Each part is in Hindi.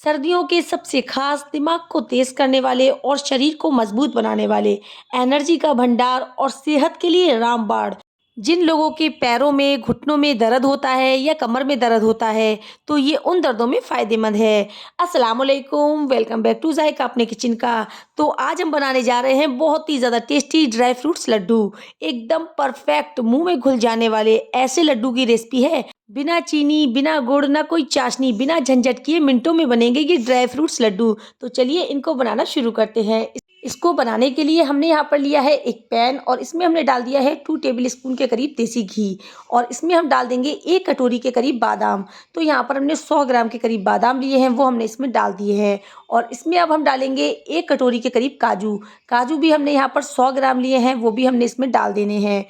सर्दियों के सबसे खास दिमाग को तेज करने वाले और शरीर को मजबूत बनाने वाले एनर्जी का भंडार और सेहत के लिए रामबाण। जिन लोगों के पैरों में घुटनों में दर्द होता है या कमर में दर्द होता है तो ये उन दर्दों में फ़ायदेमंद है। अस्सलाम वालेकुम, वेलकम बैक टू जायका अपने किचन का। तो आज हम बनाने जा रहे हैं बहुत ही ज़्यादा टेस्टी ड्राई फ्रूट्स लड्डू। एकदम परफेक्ट मुंह में घुल जाने वाले ऐसे लड्डू की रेसिपी है। बिना चीनी, बिना गुड़, ना कोई चाशनी, बिना झंझट किए मिनटों में बनेंगे ये ड्राई फ्रूट्स लड्डू। तो चलिए इनको बनाना शुरू करते हैं। इसको बनाने के लिए हमने यहाँ पर लिया है एक पैन और इसमें हमने डाल दिया है 2 टेबल स्पून के करीब देसी घी और इसमें हम डाल देंगे 1 कटोरी के करीब बादाम। तो यहाँ पर हमने 100 ग्राम के करीब बादाम लिए हैं, वो हमने इसमें डाल दिए हैं। और इसमें अब हम डालेंगे 1 कटोरी के करीब काजू। काजू भी हमने यहाँ पर 100 ग्राम लिए हैं, वो भी हमने इसमें डाल देने हैं।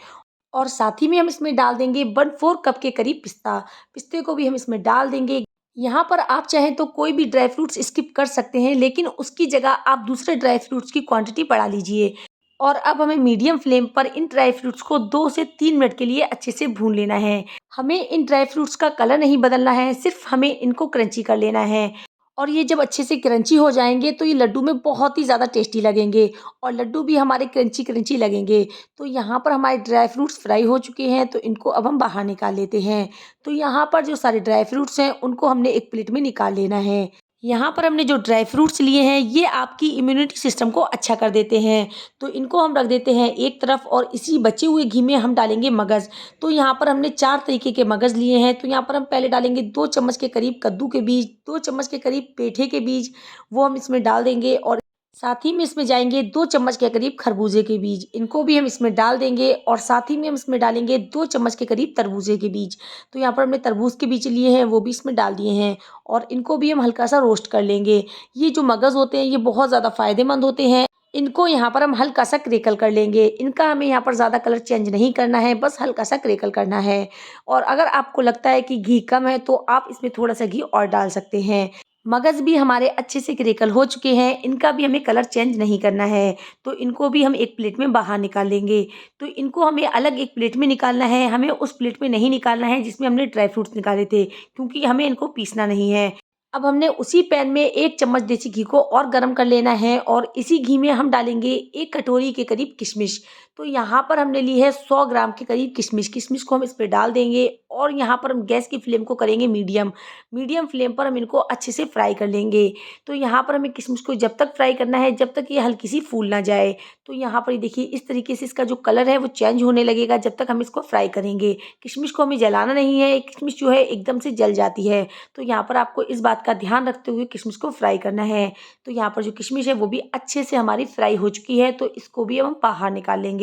और साथ ही में हम इसमें डाल देंगे 1/4 कप के करीब पिस्ता। पिस्ते को भी हम इसमें डाल देंगे। यहाँ पर आप चाहें तो कोई भी ड्राई फ्रूट्स स्किप कर सकते हैं, लेकिन उसकी जगह आप दूसरे ड्राई फ्रूट्स की क्वांटिटी बढ़ा लीजिए। और अब हमें मीडियम फ्लेम पर इन ड्राई फ्रूट्स को 2 से 3 मिनट के लिए अच्छे से भून लेना है। हमें इन ड्राई फ्रूट्स का कलर नहीं बदलना है, सिर्फ हमें इनको क्रंची कर लेना है। और ये जब अच्छे से क्रंची हो जाएंगे तो ये लड्डू में बहुत ही ज़्यादा टेस्टी लगेंगे और लड्डू भी हमारे क्रंची क्रंची लगेंगे। तो यहाँ पर हमारे ड्राई फ्रूट्स फ्राई हो चुके हैं, तो इनको अब हम बाहर निकाल लेते हैं। तो यहाँ पर जो सारे ड्राई फ्रूट्स हैं उनको हमने एक प्लेट में निकाल लेना है। यहाँ पर हमने जो ड्राई फ्रूट्स लिए हैं ये आपकी इम्यूनिटी सिस्टम को अच्छा कर देते हैं। तो इनको हम रख देते हैं एक तरफ और इसी बचे हुए घी में हम डालेंगे मगज़। तो यहाँ पर हमने 4 तरीके के मगज़ लिए हैं। तो यहाँ पर हम पहले डालेंगे 2 चम्मच के करीब कद्दू के बीज, 2 चम्मच के करीब पेठे के बीज, वो हम इसमें डाल देंगे। और साथ ही में इसमें जाएंगे 2 चम्मच के करीब खरबूजे के बीज, इनको भी हम इसमें डाल देंगे। और साथ ही में हम इसमें डालेंगे 2 चम्मच के करीब तरबूजे के बीज। तो यहाँ पर हमने तरबूज के बीज लिए हैं, वो भी इसमें डाल दिए हैं और इनको भी हम हल्का सा रोस्ट कर लेंगे। ये जो मगज़ होते हैं ये बहुत ज़्यादा फ़ायदेमंद होते हैं। इनको यहाँ पर हम हल्का सा क्रेकल कर लेंगे। इनका हमें यहाँ पर ज़्यादा कलर चेंज नहीं करना है, बस हल्का सा क्रेकल करना है। और अगर आपको लगता है कि घी कम है तो आप इसमें थोड़ा सा घी और डाल सकते हैं। मगज़ भी हमारे अच्छे से क्रेकल हो चुके हैं, इनका भी हमें कलर चेंज नहीं करना है। तो इनको भी हम एक प्लेट में बाहर निकाल लेंगे। तो इनको हमें अलग एक प्लेट में निकालना है, हमें उस प्लेट में नहीं निकालना है जिसमें हमने ड्राई फ्रूट्स निकाले थे, क्योंकि हमें इनको पीसना नहीं है। अब हमने उसी पैन में 1 चम्मच देसी घी को और गरम कर लेना है और इसी घी में हम डालेंगे 1 कटोरी के करीब किशमिश। तो यहाँ पर हमने ली है 100 ग्राम के करीब किशमिश। किशमिश को हम इस पे डाल देंगे और यहाँ पर हम गैस की फ्लेम को करेंगे मीडियम। मीडियम फ्लेम पर हम इनको अच्छे से फ्राई कर लेंगे। तो यहाँ पर हमें किशमिश को जब तक फ्राई करना है जब तक ये हल्की सी फूल ना जाए। तो यहाँ पर ये देखिए इस तरीके से इसका जो कलर है वो चेंज होने लगेगा जब तक हम इसको फ्राई करेंगे। किशमिश को हमें जलाना नहीं है, किशमिश जो है एकदम से जल जाती है। तो यहाँ पर आपको इस बात का ध्यान रखते हुए किशमिश को फ्राई करना है। तो यहाँ पर जो किशमिश है वो भी अच्छे से हमारी फ्राई हो चुकी है, तो इसको भी अब हम बाहर निकाल लेंगे।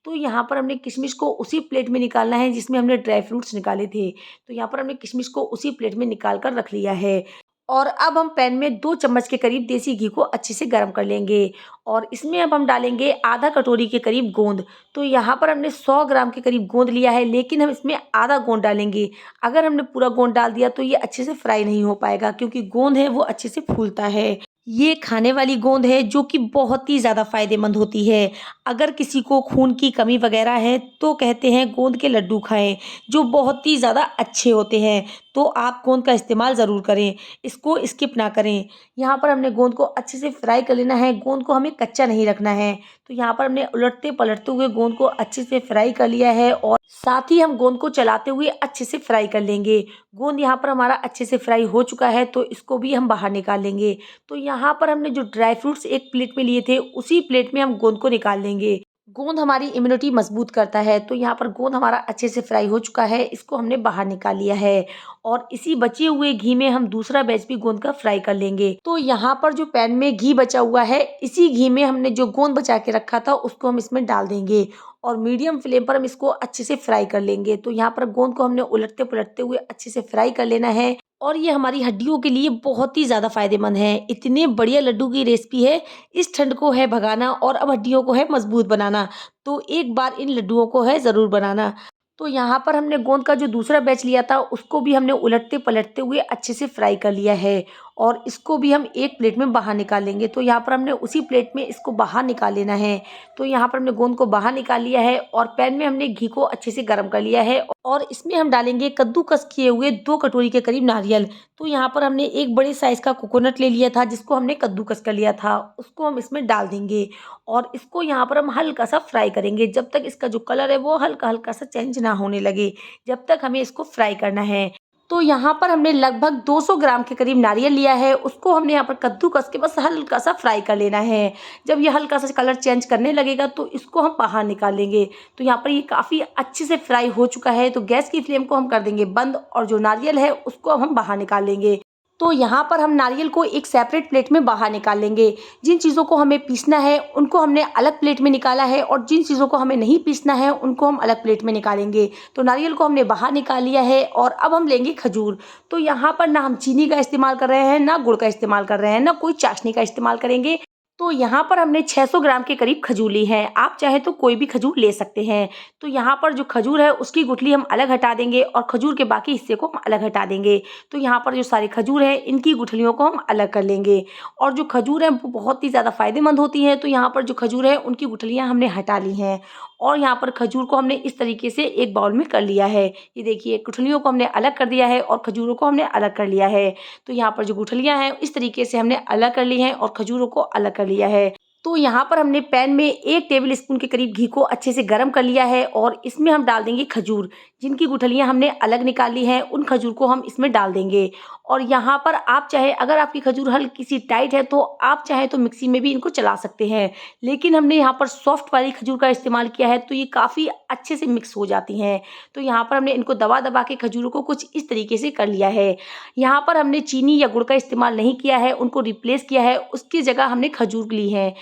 तो यहाँ पर हमने किशमिश को उसी प्लेट में निकालना है जिसमें हमने ड्राई फ्रूट्स निकाले थे। तो यहाँ पर हमने किशमिश को उसी प्लेट में निकाल कर रख लिया है। और अब हम पैन में 2 चम्मच के करीब देसी घी को अच्छे से गर्म कर लेंगे और इसमें अब हम डालेंगे आधा कटोरी के करीब गोंद। तो यहाँ पर हमने 100 ग्राम के करीब गोंद लिया है, लेकिन हम इसमें आधा गोंद डालेंगे। अगर हमने पूरा गोंद डाल दिया तो ये अच्छे से फ्राई नहीं हो पाएगा, क्योंकि गोंद है वो अच्छे से फूलता है। ये खाने वाली गोंद है जो कि बहुत ही ज़्यादा फायदेमंद होती है। अगर किसी को खून की कमी वगैरह है तो कहते हैं गोंद के लड्डू खाएं, जो बहुत ही ज़्यादा अच्छे होते हैं। तो आप गोंद का इस्तेमाल ज़रूर करें, इसको स्किप ना करें। यहाँ पर हमने गोंद को अच्छे से फ्राई कर लेना है, गोंद को हमें कच्चा नहीं रखना है। तो यहाँ पर हमने उलटते पलटते हुए गोंद को अच्छे से फ्राई कर लिया है और साथ ही हम गोंद को चलाते हुए अच्छे से फ्राई कर लेंगे। गोंद यहाँ पर हमारा अच्छे से फ्राई हो चुका है, तो इसको भी हम बाहर निकाल लेंगे। तो यहाँ पर हमने जो ड्राई फ्रूट्स एक प्लेट में लिए थे उसी प्लेट में हम गोंद को निकाल लेंगे। गोंद हमारी इम्यूनिटी मजबूत करता है। तो यहाँ पर गोंद हमारा अच्छे से फ्राई हो चुका है, इसको हमने बाहर निकाल लिया है। और इसी बचे हुए घी में हम दूसरा बैच भी गोंद का फ्राई कर लेंगे। तो यहाँ पर जो पैन में घी बचा हुआ है, इसी घी में हमने जो गोंद बचा के रखा था उसको हम इसमें डाल देंगे और मीडियम फ्लेम पर हम इसको अच्छे से फ्राई कर लेंगे। तो यहाँ पर गोंद को हमने उलटते पलटते हुए अच्छे से फ्राई कर लेना है और ये हमारी हड्डियों के लिए बहुत ही ज़्यादा फायदेमंद है। इतने बढ़िया लड्डू की रेसिपी है, इस ठंड को है भगाना और अब हड्डियों को है मजबूत बनाना। तो एक बार इन लड्डुओं को है ज़रूर बनाना। तो यहाँ पर हमने गोंद का जो दूसरा बैच लिया था उसको भी हमने उलटते पलटते हुए अच्छे से फ्राई कर लिया है और इसको भी हम एक प्लेट में बाहर निकाल लेंगे। तो यहाँ पर हमने उसी प्लेट में इसको बाहर निकाल लेना है। तो यहाँ पर हमने गोंद को बाहर निकाल लिया है और पैन में हमने घी को अच्छे से गर्म कर लिया है और इसमें हम डालेंगे कद्दूकस किए हुए 2 कटोरी के करीब नारियल। तो यहाँ पर हमने एक बड़े साइज़ का कोकोनट ले लिया था जिसको हमने कद्दूकस कर लिया था, उसको हम इसमें डाल देंगे और इसको यहाँ पर हम हल्का सा फ्राई करेंगे जब तक इसका जो कलर है वो हल्का-हल्का सा चेंज ना होने लगे, जब तक हमें इसको फ्राई करना है। तो यहाँ पर हमने लगभग 200 ग्राम के करीब नारियल लिया है, उसको हमने यहाँ पर कद्दूकस के बस हल्का सा फ्राई कर लेना है। जब ये हल्का सा कलर चेंज करने लगेगा तो इसको हम बाहर निकाल लेंगे। तो यहाँ पर ये काफ़ी अच्छे से फ्राई हो चुका है, तो गैस की फ्लेम को हम कर देंगे बंद और जो नारियल है उसको अब हम बाहर निकाल लेंगे। तो यहाँ पर हम नारियल को एक सेपरेट प्लेट में बाहर निकाल लेंगे। जिन चीज़ों को हमें पीसना है उनको हमने अलग प्लेट में निकाला है और जिन चीज़ों को हमें नहीं पीसना है उनको हम अलग प्लेट में निकालेंगे। तो नारियल को हमने बाहर निकाल लिया है और अब हम लेंगे खजूर। तो यहाँ पर ना हम चीनी का इस्तेमाल कर रहे हैं, ना गुड़ का इस्तेमाल कर रहे हैं, ना कोई चाशनी का इस्तेमाल करेंगे। तो यहाँ पर हमने 600 ग्राम के करीब खजूर ली है। आप चाहे तो कोई भी खजूर ले सकते हैं। तो यहाँ पर जो खजूर है उसकी गुठली हम अलग हटा देंगे और खजूर के बाकी हिस्से को हम अलग हटा देंगे। तो यहाँ पर जो सारे खजूर है इनकी गुठलियों को हम अलग कर लेंगे और जो खजूर है वो बहुत ही ज़्यादा फायदेमंद होती हैं। तो यहाँ पर जो खजूर है उनकी गुठलियाँ हमने हटा ली हैं और यहाँ पर खजूर को हमने इस तरीके से एक बाउल में कर लिया है। ये देखिए गुठलियों को हमने अलग कर दिया है और खजूरों को हमने अलग कर लिया है। तो यहाँ पर जो गुठलियाँ हैं इस तरीके से हमने अलग कर ली हैं और खजूरों को अलग कर लिया है। तो यहाँ पर हमने पैन में 1 टेबल स्पून के करीब घी को अच्छे से गर्म कर लिया है और इसमें हम डाल देंगे खजूर, जिनकी गुठलियाँ हमने अलग निकाल ली हैं उन खजूर को हम इसमें डाल देंगे। और यहाँ पर आप चाहे अगर आपकी खजूर हल्की सी टाइट है तो आप चाहे तो मिक्सी में भी इनको चला सकते हैं, लेकिन हमने यहाँ पर सॉफ्ट वाली खजूर का इस्तेमाल किया है तो ये काफ़ी अच्छे से मिक्स हो जाती हैं। तो यहाँ पर हमने इनको दबा दबा के खजूरों को कुछ इस तरीके से कर लिया है। यहाँ पर हमने चीनी या गुड़ का इस्तेमाल नहीं किया है, उनको रिप्लेस किया है, उसकी जगह हमने खजूर ली है।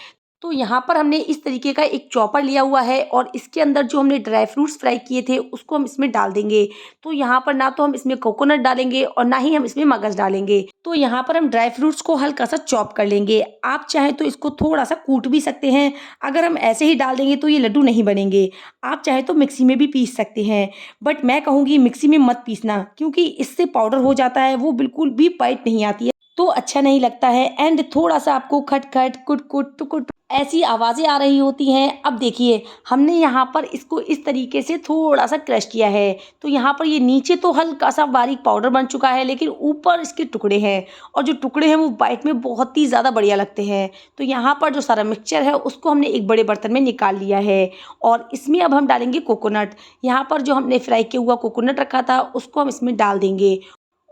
तो यहाँ पर हमने इस तरीके का एक चॉपर लिया हुआ है और इसके अंदर जो हमने ड्राई फ्रूट्स फ्राई किए थे उसको हम इसमें डाल देंगे। तो यहाँ पर ना तो हम इसमें कोकोनट डालेंगे और ना ही हम इसमें मगज डालेंगे। तो यहाँ पर हम ड्राई फ्रूट्स को हल्का सा चॉप कर लेंगे। आप चाहें तो इसको थोड़ा सा कूट भी सकते हैं। अगर हम ऐसे ही डाल देंगे तो ये लड्डू नहीं बनेंगे। आप चाहे तो मिक्सी में भी पीस सकते हैं, बट मैं कहूँगी मिक्सी में मत पीसना, क्योंकि इससे पाउडर हो जाता है, वो बिल्कुल भी बाइट नहीं आती है तो अच्छा नहीं लगता है एंड थोड़ा सा आपको खट खट कुट कुट टुकुट ऐसी आवाज़ें आ रही होती हैं। अब देखिए हमने यहाँ पर इसको इस तरीके से थोड़ा सा क्रश किया है। तो यहाँ पर ये नीचे तो हल्का सा बारीक पाउडर बन चुका है, लेकिन ऊपर इसके टुकड़े हैं और जो टुकड़े हैं वो बाइट में बहुत ही ज़्यादा बढ़िया लगते हैं। तो यहाँ पर जो सारा मिक्सचर है उसको हमने एक बड़े बर्तन में निकाल लिया है और इसमें अब हम डालेंगे कोकोनट। यहाँ पर जो हमने फ्राई किया हुआ कोकोनट रखा था उसको हम इसमें डाल देंगे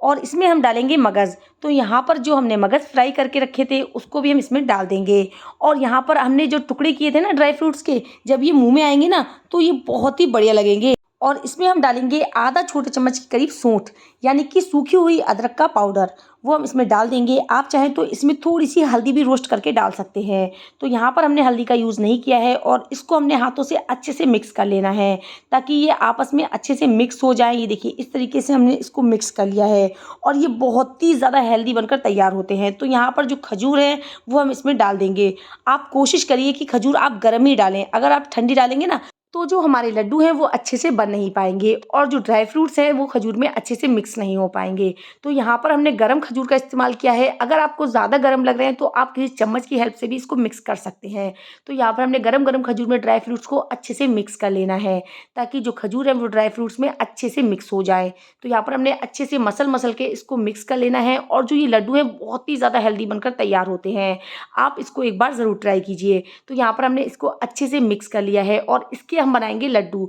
और इसमें हम डालेंगे मगज़। तो यहाँ पर जो हमने मगज़ फ्राई करके रखे थे उसको भी हम इसमें डाल देंगे और यहाँ पर हमने जो टुकड़े किए थे ना ड्राई फ्रूट्स के, जब ये मुंह में आएंगे ना तो ये बहुत ही बढ़िया लगेंगे। और इसमें हम डालेंगे आधा छोटे चम्मच के करीब सौंठ, यानी कि सूखी हुई अदरक का पाउडर, वो हम इसमें डाल देंगे। आप चाहें तो इसमें थोड़ी सी हल्दी भी रोस्ट करके डाल सकते हैं। तो यहाँ पर हमने हल्दी का यूज़ नहीं किया है और इसको हमने हाथों से अच्छे से मिक्स कर लेना है ताकि ये आपस में अच्छे से मिक्स हो जाए। ये देखिए इस तरीके से हमने इसको मिक्स कर लिया है और ये बहुत ही ज़्यादा हेल्दी बनकर तैयार होते हैं। तो यहाँ पर जो खजूर है वो हम इसमें डाल देंगे। आप कोशिश करिए कि खजूर आप गर्म ही डालें, अगर आप ठंडी डालेंगे ना तो जो हमारे लड्डू हैं वो अच्छे से बन नहीं पाएंगे और जो ड्राई फ्रूट्स हैं वो खजूर में अच्छे से मिक्स नहीं हो पाएंगे। तो यहाँ पर हमने गरम खजूर का इस्तेमाल किया है। अगर आपको ज़्यादा गर्म लग रहे हैं तो आप किसी चम्मच की हेल्प से भी इसको मिक्स कर सकते हैं। तो यहाँ पर हमने गरम गरम खजूर में ड्राई फ्रूट्स को अच्छे से मिक्स कर लेना है ताकि जो खजूर है वो ड्राई फ्रूट्स में अच्छे से मिक्स हो जाए। तो यहाँ पर हमने अच्छे से मसल के इसको मिक्स कर लेना है और जो ये लड्डू है बहुत ही ज़्यादा हेल्दी बनकर तैयार होते हैं। आप इसको एक बार ज़रूर ट्राई कीजिए। तो यहाँ पर हमने इसको अच्छे से मिक्स कर लिया है और इसके हम बनाएंगे लड्डू।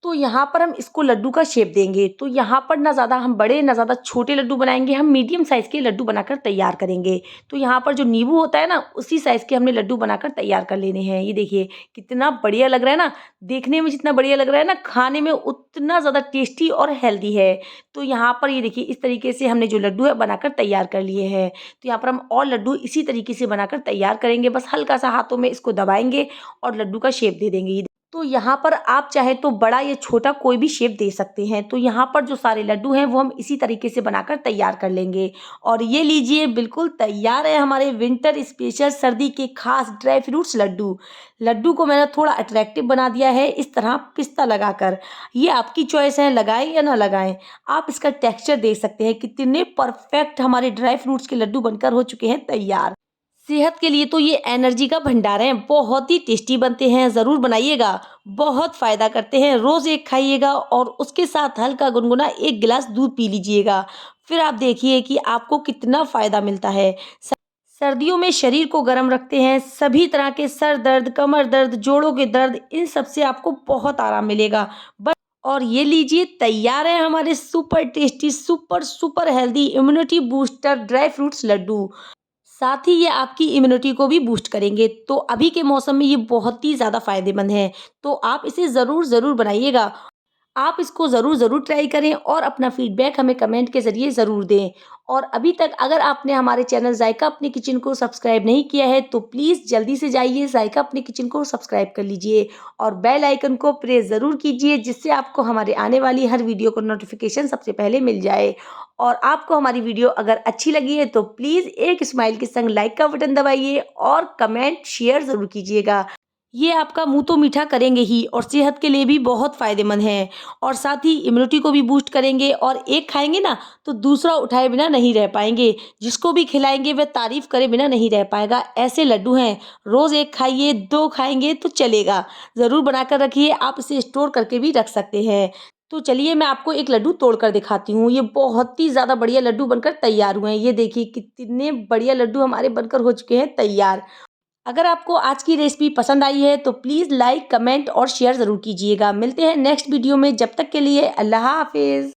तो यहाँ पर हम इसको लड्डू का शेप देंगे। तो यहाँ पर ना ज़्यादा हम बड़े ना ज़्यादा छोटे लड्डू बनाएंगे, हम मीडियम साइज़ के लड्डू बनाकर तैयार करेंगे। तो यहाँ पर जो नींबू होता है ना उसी साइज़ के हमने लड्डू बनाकर तैयार कर लेने हैं। ये देखिए कितना बढ़िया लग रहा है ना, देखने में जितना बढ़िया लग रहा है ना खाने में उतना ज़्यादा टेस्टी और हेल्दी है। तो यहाँ पर ये देखिए इस तरीके से हमने जो लड्डू है बनाकर तैयार कर लिए हैं। तो यहाँ पर हम और लड्डू इसी तरीके से बनाकर तैयार करेंगे, बस हल्का सा हाथों में इसको दबाएंगे और लड्डू का शेप दे देंगे। तो यहाँ पर आप चाहे तो बड़ा या छोटा कोई भी शेप दे सकते हैं। तो यहाँ पर जो सारे लड्डू हैं वो हम इसी तरीके से बनाकर तैयार कर लेंगे। और ये लीजिए बिल्कुल तैयार है हमारे विंटर स्पेशल सर्दी के खास ड्राई फ्रूट्स लड्डू। लड्डू को मैंने थोड़ा अट्रैक्टिव बना दिया है इस तरह पिस्ता लगाकर। ये आपकी चॉइस है, लगाएं या ना लगाएं। आप इसका टेक्सचर देख सकते हैं कितने परफेक्ट हमारे ड्राई फ्रूट्स के लड्डू बनकर हो चुके हैं तैयार। सेहत के लिए तो ये एनर्जी का भंडार है, बहुत ही टेस्टी बनते हैं, ज़रूर बनाइएगा। बहुत फ़ायदा करते हैं, रोज़ एक खाइएगा और उसके साथ हल्का गुनगुना 1 गिलास दूध पी लीजिएगा। फिर आप देखिए कि आपको कितना फ़ायदा मिलता है। सर्दियों में शरीर को गर्म रखते हैं, सभी तरह के सर दर्द, कमर दर्द, जोड़ों के दर्द, इन सब से आपको बहुत आराम मिलेगा। बस और ये लीजिए तैयार है हमारे super tasty, super super healthy immunity booster dry fruits laddu. साथ ही ये आपकी इम्यूनिटी को भी बूस्ट करेंगे। तो अभी के मौसम में ये बहुत ही ज़्यादा फ़ायदेमंद है। तो आप इसे ज़रूर बनाइएगा। आप इसको ज़रूर ट्राई करें और अपना फीडबैक हमें कमेंट के ज़रिए ज़रूर दें। और अभी तक अगर आपने हमारे चैनल ज़ायका अपनी किचन को सब्सक्राइब नहीं किया है तो प्लीज़ जल्दी से जाइए ज़ायका अपनी किचन को सब्सक्राइब कर लीजिए और बेल आइकन को प्रेस ज़रूर कीजिए जिससे आपको हमारे आने वाली हर वीडियो को नोटिफिकेशन सबसे पहले मिल जाए। और आपको हमारी वीडियो अगर अच्छी लगी है तो प्लीज़ एक स्माइल के संग लाइक का बटन दबाइए और कमेंट शेयर ज़रूर कीजिएगा। ये आपका मुँह तो मीठा करेंगे ही और सेहत के लिए भी बहुत फ़ायदेमंद हैं और साथ ही इम्यूनिटी को भी बूस्ट करेंगे और एक खाएँगे ना तो दूसरा उठाए बिना नहीं रह पाएँगे। जिसको भी खिलाएँगे वह तारीफ़ करे बिना नहीं रह पाएगा। ऐसे लड्डू हैं, रोज़ 1 खाइए, 2 खाएँगे तो चलेगा। ज़रूर बनाकर रखिए, आप इसे स्टोर करके भी रख सकते हैं। तो चलिए मैं आपको एक लड्डू तोड़ कर दिखाती हूँ। ये बहुत ही ज़्यादा बढ़िया लड्डू बनकर तैयार हुए हैं। ये देखिए कितने बढ़िया लड्डू हमारे बनकर हो चुके हैं तैयार। अगर आपको आज की रेसिपी पसंद आई है तो प्लीज़ लाइक, कमेंट और शेयर ज़रूर कीजिएगा। मिलते हैं नेक्स्ट वीडियो में, जब तक के लिए अल्लाह हाफ़िज़।